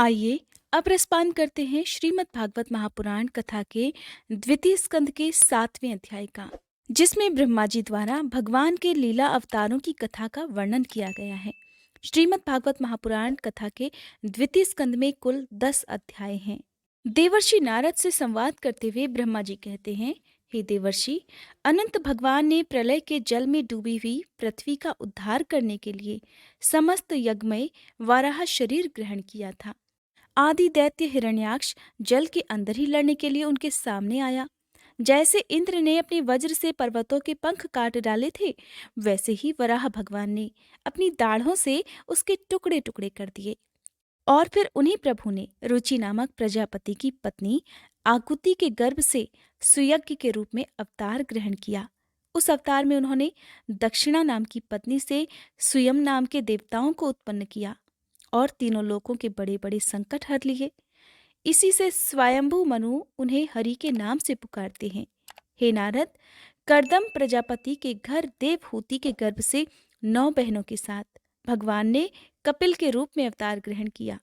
आइए अब रसपान करते हैं श्रीमद् भागवत महापुराण कथा के द्वितीय स्कंद के 7वें अध्याय का, जिसमें ब्रह्मा जी द्वारा भगवान के लीला अवतारों की कथा का वर्णन किया गया है। श्रीमद् भागवत महापुराण कथा के द्वितीय स्कंद में कुल 10 अध्याय हैं। देवर्षि नारद से संवाद करते हुए ब्रह्मा जी कहते हैं, हे देवर्षि, अनंत भगवान ने प्रलय के जल में डूबी हुई पृथ्वी का उद्धार करने के लिए समस्त यज्ञमय वाराह शरीर ग्रहण किया था। आदि दैत्य हिरण्याक्ष जल के अंदर ही लड़ने के लिए उनके सामने आया। जैसे इंद्र ने अपने वज्र से पर्वतों के पंख काट डाले थे, वैसे ही वराह भगवान ने अपनी दाढ़ों से उसके टुकड़े टुकड़े कर दिए। और फिर उन्हीं प्रभु ने रुचि नामक प्रजापति की पत्नी आकुति के गर्भ से सुयज्ञ के रूप में अवतार ग्रहण किया। उस अवतार में उन्होंने दक्षिणा नाम की पत्नी से सुयम नाम के देवताओं को उत्पन्न किया और तीनों लोकों के बड़े बड़े संकट हर लिए। इसी से स्वयंभू मनु उन्हें हरि के नाम से पुकारते हैं। हे नारद, कर्दम प्रजापति के घर देवहूति के गर्भ से 9 बहनों के साथ भगवान ने कपिल के रूप में अवतार ग्रहण किया।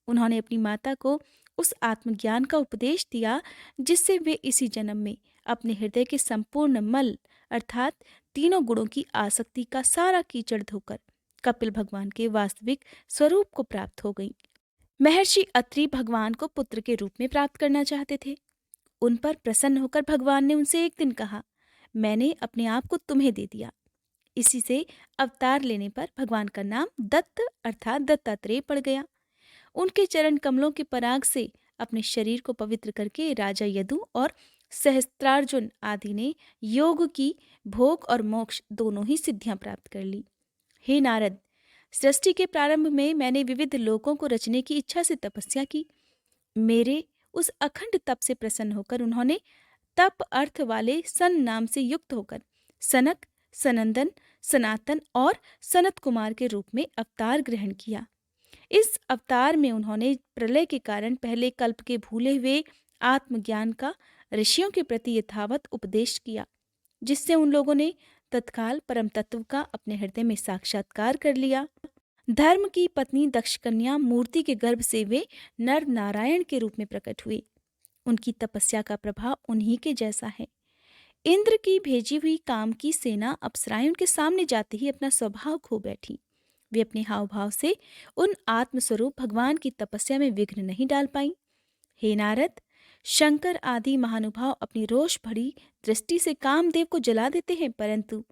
उन्होंने अपनी माता को उस आत्मज्ञान का उपदेश दिया जिससे वे इसी जन्म में अपने हृदय के संपूर्ण मल अर्थात तीनों गुणों की आसक्ति का सारा कीचड़ धोकर कपिल भगवान के वास्तविक स्वरूप को प्राप्त हो गई। महर्षि अत्रि भगवान को पुत्र के रूप में प्राप्त करना चाहते थे। उन पर प्रसन्न होकर भगवान ने उनसे एक दिन कहा, मैंने अपने आप को तुम्हें दे दिया। इसी से अवतार लेने पर भगवान का नाम दत्त अर्थात दत्तात्रेय पड़ गया। उनके चरण कमलों के पराग से अपने शरीर को पवित्र करके राजा यदु और सहस्त्रार्जुन आदि ने योग की भोग और मोक्ष दोनों ही सिद्धियां प्राप्त कर ली। हे नारद, सृष्टि के प्रारंभ में मैंने विविध लोकों को रचने की इच्छा से तपस्या की। मेरे उस अखंड तप से प्रसन्न होकर उन्होंने तप अर्थ वाले सन नाम से युक्त होकर सनक, सनंदन, सनातन और सनत कुमार के रूप में अवतार ग्रहण किया। इस अवतार में उन्होंने प्रलय के कारण पहले कल्प के भूले हुए आत्मज्ञान का ऋषियों के प्रति यथावत उपदेश किया, जिससे उन लोगों ने तत्काल परम तत्व का अपने हृदय में साक्षात्कार कर लिया। धर्म की पत्नी दक्ष कन्या मूर्ति के गर्भ से वे नर नारायण के रूप में प्रकट हुए। उनकी तपस्या का प्रभाव उन्हीं के जैसा है। इंद्र की भेजी हुई काम की सेना अप्सराएं उनके सामने जाते ही अपना स्वभाव खो बैठी। वे अपने हाव भाव से उन आत्मस्वरूप भगवान की तपस्या में विघ्न नहीं डाल पाई। हे नारद, शंकर आदि महानुभाव अपनी रोष भरी दृष्टि से कामदेव को जला देते हैं, परंतु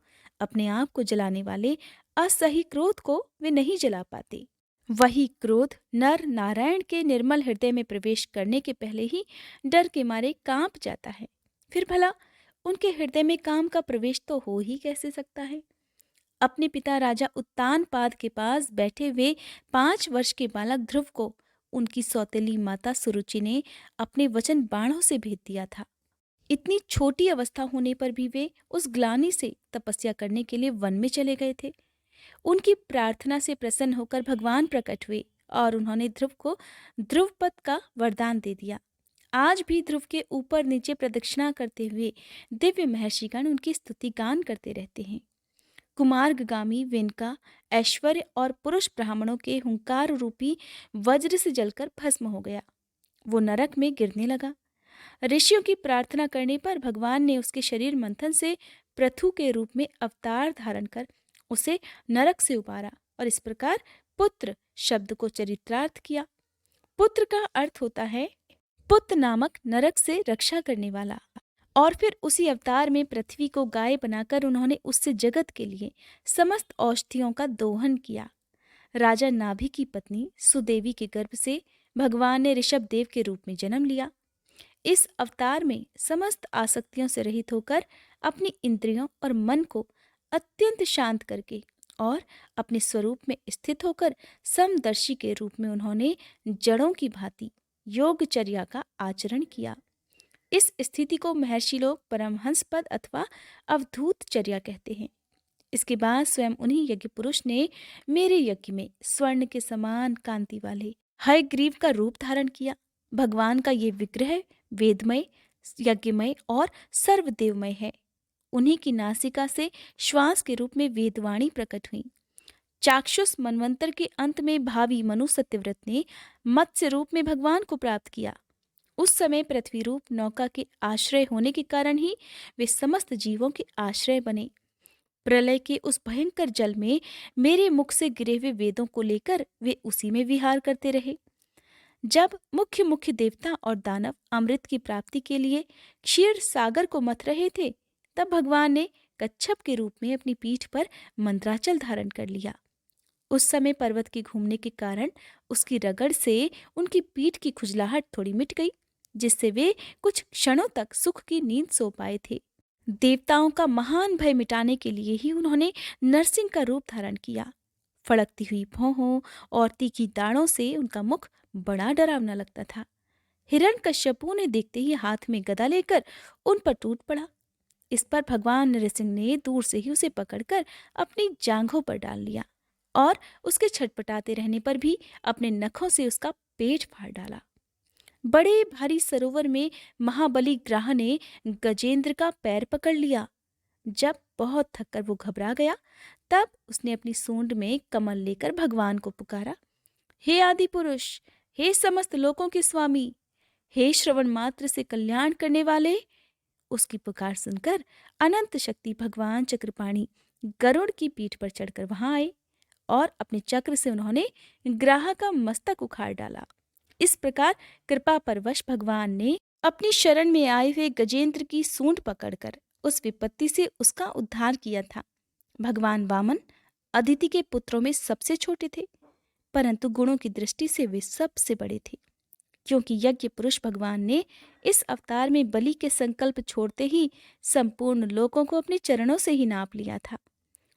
अपने आप को जलाने वाले असही क्रोध को वे नहीं जला पाते। वही क्रोध नर नारायण के निर्मल हृदय में प्रवेश करने के पहले ही डर के मारे कांप जाता है। फिर भला उनके हृदय में काम का प्रवेश तो हो ही कैसे सकता है। अपने पिता राजा उत्तानपाद के पास बैठे हुए 5 वर्ष के बालक ध्रुव को उनकी सौतेली माता सुरुचि ने अपने वचन बाणों से भेद दिया था। इतनी छोटी अवस्था होने पर भी वे उस ग्लानि से तपस्या करने के लिए वन में चले गए थे। उनकी प्रार्थना से प्रसन्न होकर भगवान प्रकट हुए और उन्होंने ध्रुव को ध्रुवपद का वरदान दे दिया। आज भी ध्रुव के ऊपर नीचे प्रदक्षिणा करते हुए दिव्य महर्षिगण उनकी स्तुति गान करते रहते हैं। कुमार्गामी विनका ऐश्वर्य और पुरुष ब्राह्मणों के हुंकार रूपी वज्र से जलकर भस्म हो गया। वो नरक में गिरने लगा। ऋषियों की प्रार्थना करने पर भगवान ने उसके शरीर मंथन से पृथु के रूप में अवतार धारण कर उसे नरक से उबारा और इस प्रकार पुत्र शब्द को चरित्रार्थ किया। पुत्र का अर्थ होता है पुत्र नामक नरक से रक्षा करने वाला। और फिर उसी अवतार में पृथ्वी को गाय बनाकर उन्होंने उससे जगत के लिए समस्त औषधियों का दोहन किया। राजा नाभि की पत्नी सुदेवी के गर्भ से भगवान ने ऋषभ देव के रूप में जन्म लिया। इस अवतार में समस्त आसक्तियों से रहित होकर अपनी इंद्रियों और मन को अत्यंत शांत करके और अपने स्वरूप में स्थित होकर समदर्शी के रूप में उन्होंने जड़ों की भांति योगचर्या का आचरण किया। इस स्थिति को महर्षि लोग परमहंस पद अथवा अवधूत चर्या कहते हैं। इसके बाद स्वयं उन्हीं यज्ञ पुरुष ने मेरे यज्ञ में स्वर्ण के समान कांति वाले हयग्रीव का रूप धारण किया। भगवान का ये विग्रह वेदमय, यज्ञमय और सर्वदेवमय है। उन्हीं की नासिका से श्वास के रूप में वेदवाणी प्रकट हुई। चाक्षुष मनवंतर के अंत में भावी मनु सत्यव्रत ने मत्स्य रूप में भगवान को प्राप्त किया। उस समय पृथ्वी रूप नौका के आश्रय होने के कारण ही वे समस्त जीवों के आश्रय बने। प्रलय के उस भयंकर जल में मेरे मुख से गिरे हुए वेदों को लेकर वे उसी में विहार करते रहे। जब मुख्य मुख्य देवता और दानव अमृत की प्राप्ति के लिए क्षीर सागर को मथ रहे थे, तब भगवान ने कच्छप के रूप में अपनी पीठ पर मंद्राचल धारण कर लिया। उस समय पर्वत के घूमने के कारण उसकी रगड़ से उनकी पीठ की खुजलाहट थोड़ी मिट गई, जिससे वे कुछ क्षणों तक सुख की नींद सो पाए थे। देवताओं का महान भय मिटाने के लिए ही उन्होंने नरसिंह का रूप धारण किया। फड़कती हुई भौहों और तीखी दाढ़ों से उनका मुख बड़ा डरावना लगता था। हिरण्यकश्यपु ने देखते ही हाथ में गदा लेकर उन पर टूट पड़ा। इस पर भगवान नरसिंह ने दूर से ही उसे पकड़कर अपनी जांघों पर डाल लिया और उसके छटपटाते रहने पर भी अपने नखों से उसका पेट फाड़ डाला। बड़े भारी सरोवर में महाबली ग्राह ने गजेंद्र का पैर पकड़ लिया। जब बहुत थककर वो घबरा गया, तब उसने अपनी सूंड में कमल लेकर भगवान को पुकारा, हे आदि पुरुष, हे समस्त लोकों के स्वामी, हे श्रवण मात्र से कल्याण करने वाले। उसकी पुकार सुनकर अनंत शक्ति भगवान चक्रपाणी गरुड़ की पीठ पर चढ़कर वहां आए और अपने चक्र से उन्होंने ग्राह का मस्तक उखाड़ डाला। इस प्रकार कृपा परवश भगवान ने अपनी शरण में आए हुए गजेंद्र की सूंड पकड़कर उस विपत्ति से उसका उद्धार किया था। भगवान वामन अदिति के पुत्रों में सबसे छोटे थे, परंतु गुणों की दृष्टि से वे सबसे बड़े थे, क्योंकि यज्ञ पुरुष भगवान ने इस अवतार में बलि के संकल्प छोड़ते ही संपूर्ण लोकों को अपने चरणों से ही नाप लिया था।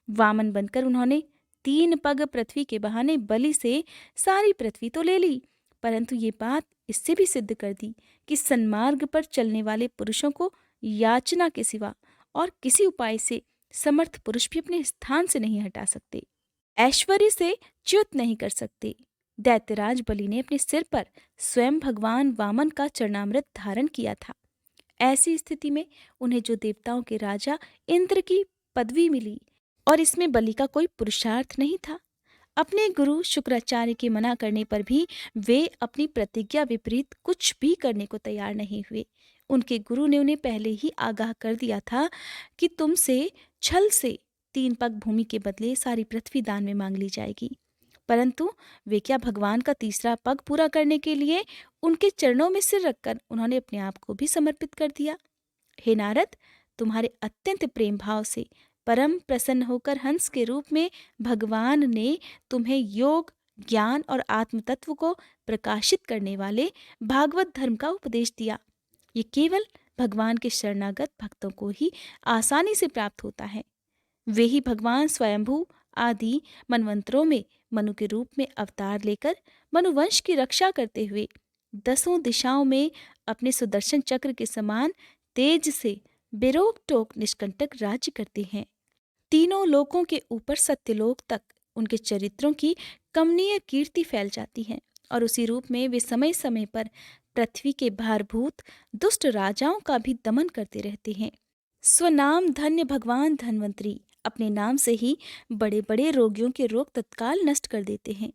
वामन बनकर उन्होंने 3 पग पृथ्वी के बहाने बलि से सारी पृथ्वी तो ले ली, परंतु ये बात इससे भी सिद्ध कर दी कि सन्मार्ग पर चलने वाले पुरुषों को याचना के सिवा और किसी उपाय से समर्थ पुरुष भी अपने स्थान से नहीं हटा सकते, ऐश्वर्य से च्युत नहीं कर सकते। दैत्यराज बलि ने अपने सिर पर स्वयं भगवान वामन का चरणामृत धारण किया था। ऐसी स्थिति में उन्हें जो देवताओं के राजा इंद्र की पदवी मिली, और इसमें बलि का कोई पुरुषार्थ नहीं था। अपने गुरु शुक्राचार्य के मना करने पर भी वे अपनी प्रतिज्ञा विपरीत कुछ भी करने को तैयार नहीं हुए। उनके गुरु ने उन्हें पहले ही आगाह कर दिया था कि तुमसे छल से 3 पग भूमि के बदले सारी पृथ्वी दान में मांग ली जाएगी, परंतु वे क्या भगवान का तीसरा पग पूरा करने के लिए उनके चरणों में सिर रखकर उन्होंने अपने आप को भी समर्पित कर दिया। हे नारद, तुम्हारे अत्यंत प्रेम भाव से परम प्रसन्न होकर हंस के रूप में भगवान ने तुम्हें योग, ज्ञान और आत्म तत्व को प्रकाशित करने वाले भागवत धर्म का उपदेश दिया। ये केवल भगवान के शरणागत भक्तों को ही आसानी से प्राप्त होता है। वे ही भगवान स्वयंभू आदि मनवंतरों में मनु के रूप में अवतार लेकर मनुवंश की रक्षा करते हुए 10 दिशाओं में अपने सुदर्शन चक्र के समान तेज से बेरोक टोक निष्कंटक राज्य करते हैं। तीनों लोकों के ऊपर सत्यलोक तक उनके चरित्रों की कमनीय कीर्ति फैल जाती है और उसी रूप में वे समय समय पर पृथ्वी के भारभूत दुष्ट राजाओं का भी दमन करते रहते हैं। स्वनाम धन्य भगवान धन्वंतरी अपने नाम से ही बड़े बड़े रोगियों के रोग तत्काल नष्ट कर देते हैं।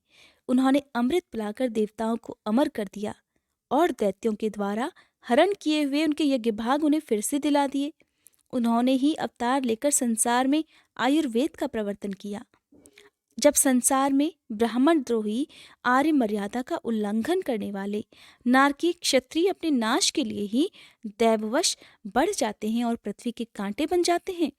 उन्होंने अमृत पिलाकर देवताओं को अमर कर दिया और दैत्यों के द्वारा हरण किए हुए उनके यज्ञ भाग उन्हें फिर से दिला दिए। उन्होंने ही अवतार लेकर संसार में आयुर्वेद का प्रवर्तन किया। जब संसार में ब्राह्मण द्रोही आर्य मर्यादा का उल्लंघन करने वाले नारकीय क्षत्रिय अपने नाश के लिए ही दैववश बढ़ जाते हैं और पृथ्वी के कांटे बन जाते हैं,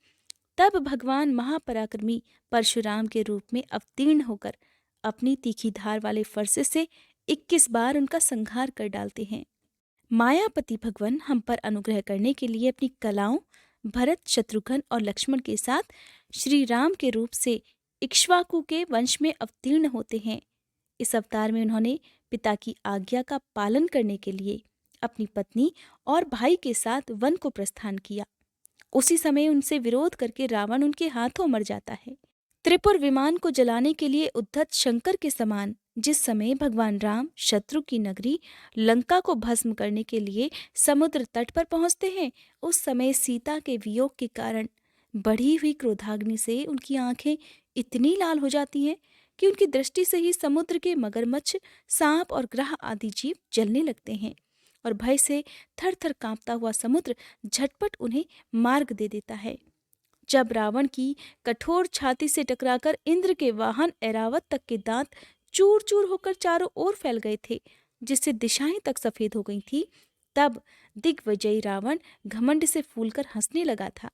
तब भगवान महापराक्रमी परशुराम के रूप में अवतीर्ण होकर अपनी तीखी धार वाले फरसे से 21 बार उनका संहार कर डालते हैं। मायापति भगवान हम पर अनुग्रह करने के लिए अपनी कलाओं भरत, शत्रुघ्न और लक्ष्मण के साथ श्री राम के रूप से इक्ष्वाकु के वंश में अवतीर्ण होते हैं। इस अवतार में उन्होंने पिता की आज्ञा का पालन करने के लिए अपनी पत्नी और भाई के साथ वन को प्रस्थान किया। उसी समय उनसे विरोध करके रावण उनके हाथों मर जाता है। त्रिपुर विमान को जलाने के लिए उद्धत शंकर के समान जिस समय भगवान राम शत्रु की नगरी लंका को भस्म करने के लिए समुद्र तट पर पहुंचते हैं, उस समय सीता के वियोग के कारण बढ़ी हुई क्रोधाग्नि से उनकी आंखें इतनी लाल हो जाती हैं कि उनकी दृष्टि से ही समुद्र के मगरमच्छ, सांप और ग्रह आदि जीव जलने लगते हैं और भय से थर थर कांपता हुआ समुद्र झटपट उन्हें मार्ग दे देता है। जब रावण की कठोर छाती से टकराकर इंद्र के वाहन ऐरावत तक के दांत चूर चूर होकर चारों ओर फैल गए थे, जिससे दिशाएं तक सफेद हो गई थी, तब दिग्विजयी रावण घमंड से फूलकर हंसने लगा था।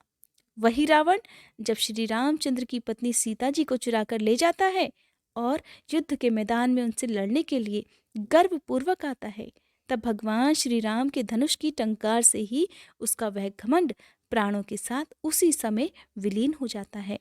वही रावण जब श्री रामचंद्र की पत्नी सीता जी को चुराकर ले जाता है और युद्ध के मैदान में उनसे लड़ने के लिए गर्वपूर्वक आता है, तब भगवान श्री राम के धनुष की टंकार से ही उसका वह घमंड प्राणों के साथ उसी समय विलीन हो जाता है।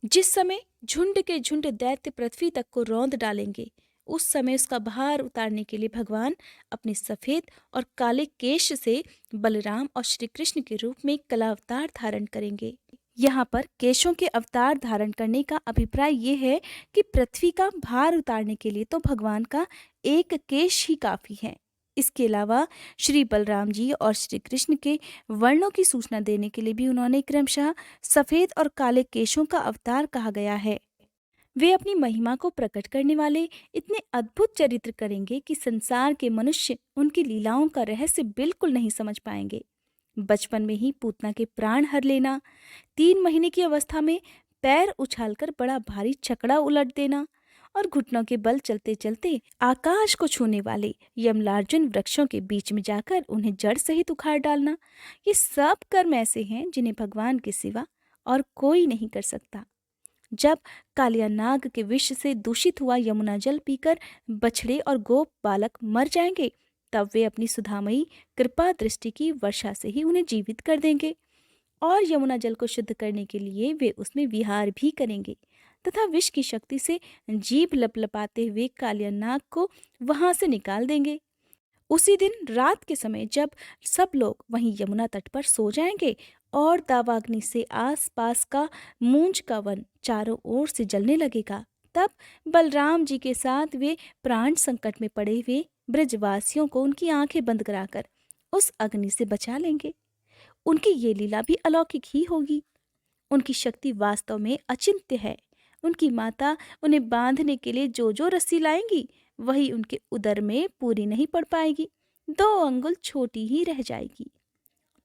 जिस समय झुंड के झुंड दैत्य पृथ्वी तक को रौंद डालेंगे, उस समय उसका भार उतारने के लिए भगवान अपने सफेद और काले केश से बलराम और श्री कृष्ण के रूप में कला अवतार धारण करेंगे। यहाँ पर केशों के अवतार धारण करने का अभिप्राय ये है कि पृथ्वी का भार उतारने के लिए तो भगवान का एक केश ही काफी है। इसके अलावा श्री बलराम जी और श्री कृष्ण के वर्णों की सूचना देने के लिए भी उन्होंने क्रमशः सफेद और काले केशों का अवतार कहा गया है। वे अपनी महिमा को प्रकट करने वाले इतने अद्भुत चरित्र करेंगे कि संसार के मनुष्य उनकी लीलाओं का रहस्य बिल्कुल नहीं समझ पाएंगे। बचपन में ही पूतना के प्राण हर लेना, 3 महीने की अवस्था में पैर उछालकर बड़ा भारी छकड़ा उलट देना और घुटनों के बल चलते चलते आकाश को छूने वाले यमलार्जुन वृक्षों के बीच में जाकर उन्हें जड़ सहित उखाड़ डालना, ये सब कर्म ऐसे हैं जिन्हें भगवान के सिवा और कोई नहीं कर सकता। जब कालिया नाग के विष से दूषित हुआ यमुना जल पीकर बछड़े और गोप बालक मर जाएंगे, तब वे अपनी सुधामयी कृपा दृष्टि की वर्षा से ही उन्हें जीवित कर देंगे और यमुना जल को शुद्ध करने के लिए वे उसमें विहार भी करेंगे तथा विष की शक्ति से जीभ लपलपाते हुए कालिया नाग को वहां से निकाल देंगे। उसी दिन रात के समय जब सब लोग वहीं यमुना तट पर सो जाएंगे और दावाग्नि से आसपास का मूंज का वन चारों ओर से जलने लगेगा, तब बलराम जी के साथ वे प्राण संकट में पड़े हुए ब्रजवासियों को उनकी आंखें बंद कराकर उस अग्नि से बचा लेंगे। उनकी ये लीला भी अलौकिक ही होगी। उनकी शक्ति वास्तव में अचिंत्य है। उनकी माता उन्हें बांधने के लिए जो जो रस्सी लाएंगी, वही उनके उदर में पूरी नहीं पड़ पाएगी, 2 अंगुल छोटी ही रह जाएगी।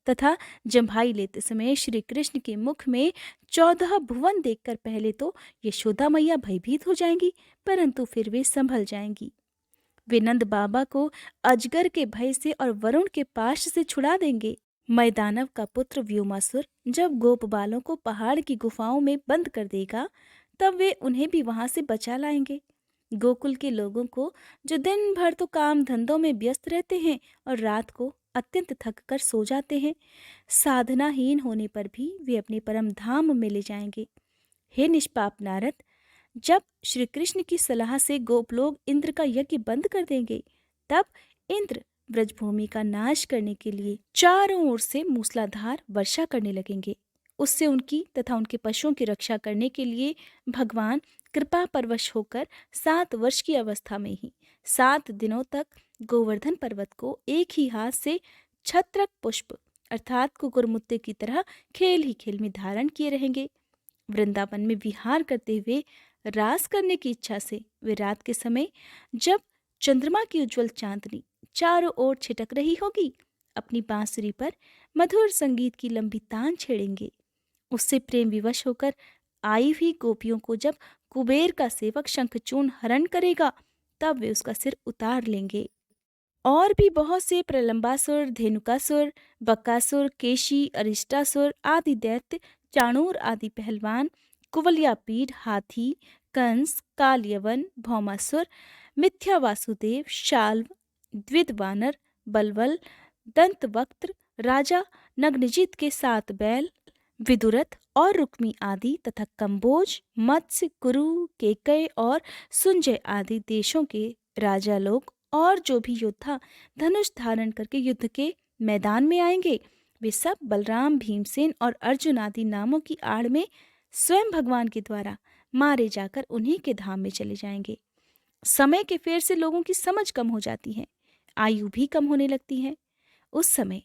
तथा जम्भाई लेते समय श्री कृष्ण के मुख में 14 भुवन देखकर पहले तो यशोदा मैया भयभीत हो जाएंगी, परंतु फिर वे संभल जाएंगी। वे नंद बाबा को अजगर के भय से और वरुण के पाश से छुड़ा देंगे। मैदानव का पुत्र व्योमासुर जब गोप बालों को पहाड़ की गुफाओं में बंद कर देगा, तब वे उन्हें भी वहां से बचा लाएंगे। गोकुल के लोगों को जो दिन भर तो काम धंधों में व्यस्त रहते हैं और रात को अत्यंत थक कर सो जाते हैं, साधनाहीन होने पर भी वे अपने परम धाम में ले जाएंगे। हे निष्पाप नारद, जब श्री कृष्ण की सलाह से गोप लोग इंद्र का यज्ञ बंद कर देंगे, तब इंद्र ब्रजभूमि का नाश करने के लिए चारों ओर से मूसलाधार वर्षा करने लगेंगे। उससे उनकी तथा उनके पशुओं की रक्षा करने के लिए भगवान कृपा परवश होकर 7 वर्ष की अवस्था में ही 7 दिनों तक गोवर्धन पर्वत को एक ही हाथ से छत्रक पुष्प अर्थात कुकुरमुत्ते की तरह खेल ही खेल में धारण किए रहेंगे। वृंदावन में विहार करते हुए रास करने की इच्छा से वे रात के समय, जब चंद्रमा की उज्जवल चांदनी चारों ओर छिटक रही होगी, अपनी बांसुरी पर मधुर संगीत की लंबी तान छेड़ेंगे। उससे प्रेम विवश होकर आई हुई गोपियों को जब कुबेर का सेवक शंखचूर्ण हरण करेगा, तब वे उसका सिर उतार लेंगे। और भी बहुत से प्रलंबासुर, धेनुकासुर, बकासुर, केशी, अरिष्टासुर आदि दैत्य, चाणूर आदि पहलवान, कुवलयापीड, हाथी, कंस, कालयवन, भौमासुर, मिथ्या वासुदेव, शाल्व, द्विदवानर, बलवल, दंतवक्त्र, राजा नग्नजित के 7 बैल, विदुरथ और रुक्मी आदि तथा कंबोज, मत्स्य, कुरु, केकय और सुंजय आदि देशों के राजा लोग और जो भी योद्धा धनुष धारण करके युद्ध के मैदान में आएंगे, वे सब बलराम, भीमसेन और अर्जुन आदि नामों की आड़ में स्वयं भगवान के द्वारा मारे जाकर उन्हीं के धाम में चले जाएंगे। समय के फेर से लोगों की समझ कम हो जाती है, आयु भी कम होने लगती है। उस समय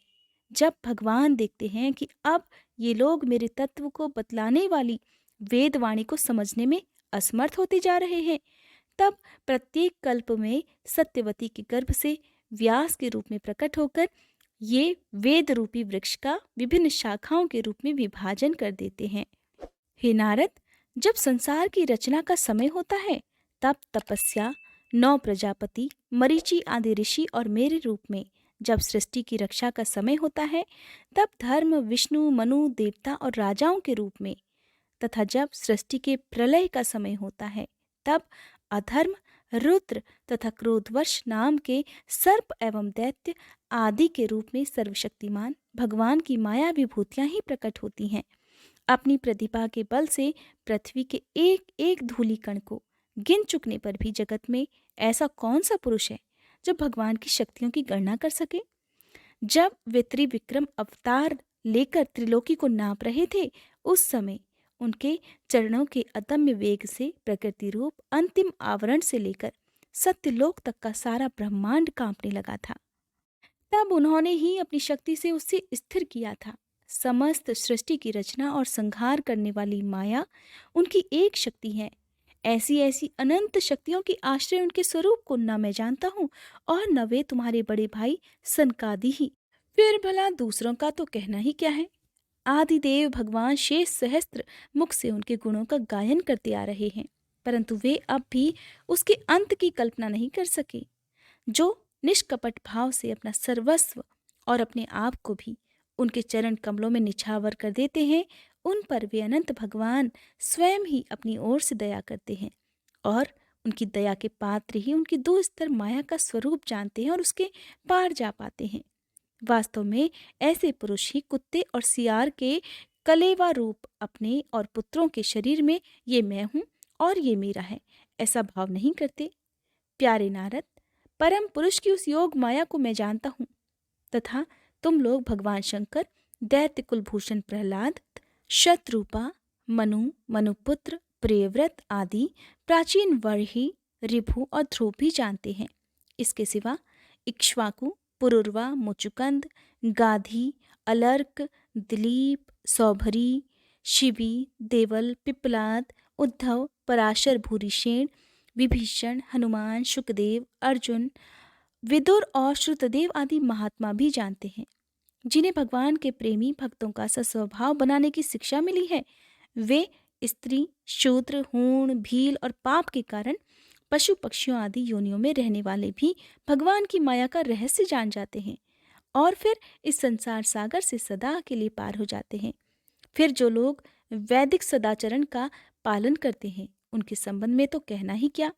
जब भगवान देखते हैं कि अब ये लोग मेरे तत्व को बतलाने वाली वेदवाणी को समझने में असमर्थ होते जा रहे हैं, तब प्रत्येक कल्प में सत्यवती के गर्भ से व्यास के रूप में प्रकट होकर ये वेद रूपी वृक्ष का विभिन्न शाखाओं के रूप में विभाजन कर देते हैं। हे नारद, जब संसार की रचना का समय होता है, तब तपस्या, 9 प्रजापति, मरीचि आदि ऋषि और मेरे रूप में जब सृष्टि की रक्षा का समय होता है, तब धर्म, विष्णु, मनु, देवता और राजाओं के रूप में, तथा जब सृष्टि के प्रलय का समय होता है, तब अधर्म, रुद्र तथा क्रोधवश नाम के सर्प एवं दैत्य आदि के रूप में सर्वशक्तिमान भगवान की माया विभूतियां ही प्रकट होती हैं। अपनी प्रतिभा के बल से पृथ्वी के एक एक धूलि कण को गिन चुकने पर भी जगत में ऐसा कौन सा पुरुष है जो भगवान की शक्तियों की गणना कर सके। जब वे त्रिविक्रम अवतार लेकर त्रिलोकी को नाप रहे थे, उस समय उनके चरणों के अदम्य वेग से प्रकृति रूप अंतिम आवरण से लेकर सत्यलोक तक का सारा ब्रह्मांड कांपने लगा था। तब उन्होंने ही अपनी शक्ति से उसे स्थिर किया था। समस्त सृष्टि की रचना और संहार करने वाली माया उनकी एक शक्ति है। ऐसी ऐसी अनंत शक्तियों की आश्रय उनके स्वरूप को न मैं जानता हूँ और न वे तुम्हारे बड़े भाई सनकादि ही। फिर भला दूसरों का तो कहना ही क्या है। आदिदेव भगवान शेष सहस्त्र मुख से उनके गुणों का गायन करते आ रहे हैं, परंतु वे अब भी उसके अंत की कल्पना नहीं कर सके। जो निष्कपट भाव से अपना सर्वस्व और अपने आप को भी उनके चरण कमलों में निछावर कर देते हैं, उन पर वे अनंत भगवान स्वयं ही अपनी ओर से दया करते हैं और उनकी दया के पात्र ही उनकी 2 स्तर माया का स्वरूप जानते हैं और उसके पार जा पाते हैं। वास्तव में ऐसे पुरुष ही कुत्ते और सियार के कलेवा रूप अपने और पुत्रों के शरीर में ये मैं हूँ और ये मेरा है ऐसा भाव नहीं करते। प्यारे नारद, परम पुरुष की उस योग माया को मैं जानता हूँ तथा तुम लोग भगवान शंकर, दैत्य कुलभूषण प्रहलाद, शतरूपा, मनु, मनुपुत्र, प्रियव्रत आदि प्राचीन वर्ही, ऋभु और ध्रुव भी जानते हैं। इसके सिवा इक्ष्वाकु, पुरुरवा, मुचुकंद, गाधी, अलर्क, दिलीप, सौभरी, शिबी, देवल, पिपलाद, उद्धव, पराशर, भूरिशेन, विभीषण, हनुमान, शुकदेव, अर्जुन, विदुर और श्रुतदेव आदि महात्मा भी जानते हैं, जिन्हें भगवान के प्रेमी भक्तों का सस्वभाव बनाने की शिक्षा मिली है। वे स्त्री, शूद्र, हूण, भील और पाप के कारण पशु पक्षियों आदि योनियों में रहने वाले भी भगवान की माया का रहस्य जान जाते हैं और फिर इस संसार सागर से सदा के लिए पार हो जाते हैं। फिर जो लोग वैदिक सदाचरण का पालन करते हैं, उनके संबंध में तो कहना ही क्या।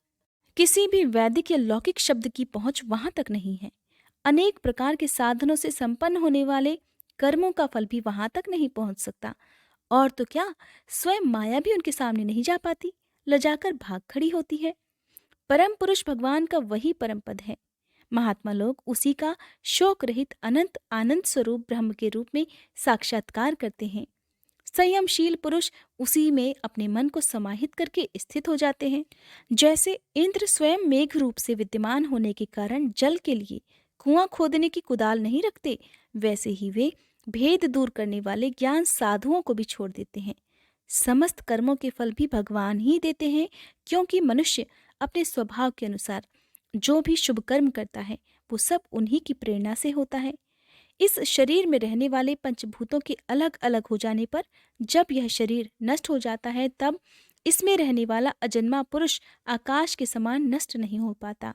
किसी भी वैदिक या लौकिक शब्द की पहुंच वहां तक नहीं है। अनेक प्रकार के साधनों से संपन्न होने वाले कर्मों का फल भी वहां तक नहीं पहुंच सकता। और तो क्या, स्वयं माया भी उनके सामने नहीं जा पाती, लजाकर भाग खड़ी होती है। परम पुरुष भगवान का वही परम पद है। महात्मा लोग उसी का शोक रहित अनंत आनंद स्वरूप ब्रह्म के रूप में साक्षात्कार करते हैं। संयमशील पुरुष उसी में अपने मन को समाहित करके स्थित हो जाते हैं। जैसे इंद्र स्वयं मेघ रूप से विद्यमान होने के कारण जल के लिए कुआं खोदने की कुदाल नहीं रखते, वैसे ही वे भेद दूर करने वाले ज्ञान साधुओं को भी छोड़ देते हैं। समस्त कर्मों के फल भी भगवान ही देते हैं, क्योंकि मनुष्य अपने स्वभाव के अनुसार जो भी शुभ कर्म करता है वो सब उन्हीं की प्रेरणा से होता है। इस शरीर में रहने वाले पंचभूतों के अलग अलग हो जाने पर जब यह शरीर नष्ट हो जाता है, तब इसमें रहने वाला अजन्मा पुरुष आकाश के समान नष्ट नहीं हो पाता।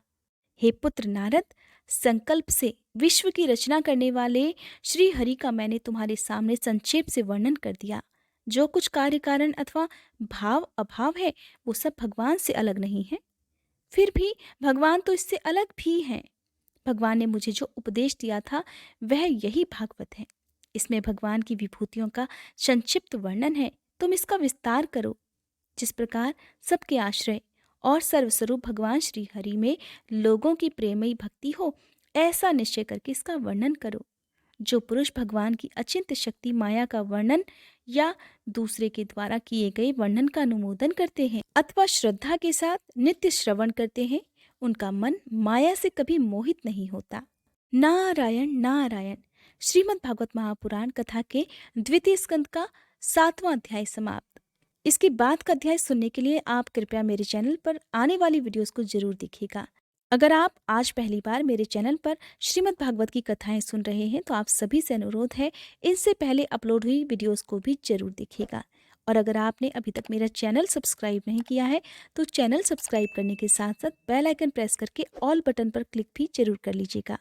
हे पुत्र नारद, संकल्प से विश्व की रचना करने वाले श्री हरि का मैंने तुम्हारे सामने संक्षेप से वर्णन कर दिया। जो कुछ कार्य कारण अथवा भाव अभाव है वो सब भगवान से अलग नहीं है। फिर भी भगवान तो इससे अलग भी हैं। भगवान ने मुझे जो उपदेश दिया था वह यही भागवत है। इसमें भगवान की विभूतियों का संक्षिप्त वर्णन है। तुम इसका विस्तार करो। जिस प्रकार सबके आश्रय और सर्वस्वरूप भगवान श्री हरि में लोगों की प्रेमयी भक्ति हो, ऐसा निश्चय करके इसका वर्णन करो। जो पुरुष भगवान की अचिंत्य शक्ति माया का वर्णन या दूसरे के द्वारा किए गए वर्णन का अनुमोदन करते हैं अथवा श्रद्धा के साथ नित्य श्रवण करते हैं, उनका मन माया से कभी मोहित नहीं होता। नारायण नारायण। श्रीमद् भागवत महापुराण कथा के 2 स्कंद का 7वां अध्याय समाप्त। इसके बाद का अध्याय सुनने के लिए आप कृपया मेरे चैनल पर आने वाली वीडियोस को जरूर देखिएगा। अगर आप आज पहली बार मेरे चैनल पर श्रीमद् भागवत की कथाएं सुन रहे हैं तो आप सभी से अनुरोध है, इनसे पहले अपलोड हुई वीडियोस को भी जरूर देखिएगा। और अगर आपने अभी तक मेरा चैनल सब्सक्राइब नहीं किया है तो चैनल सब्सक्राइब करने के साथ साथ बेल आइकन प्रेस करके ऑल बटन पर क्लिक भी जरूर कर लीजिएगा,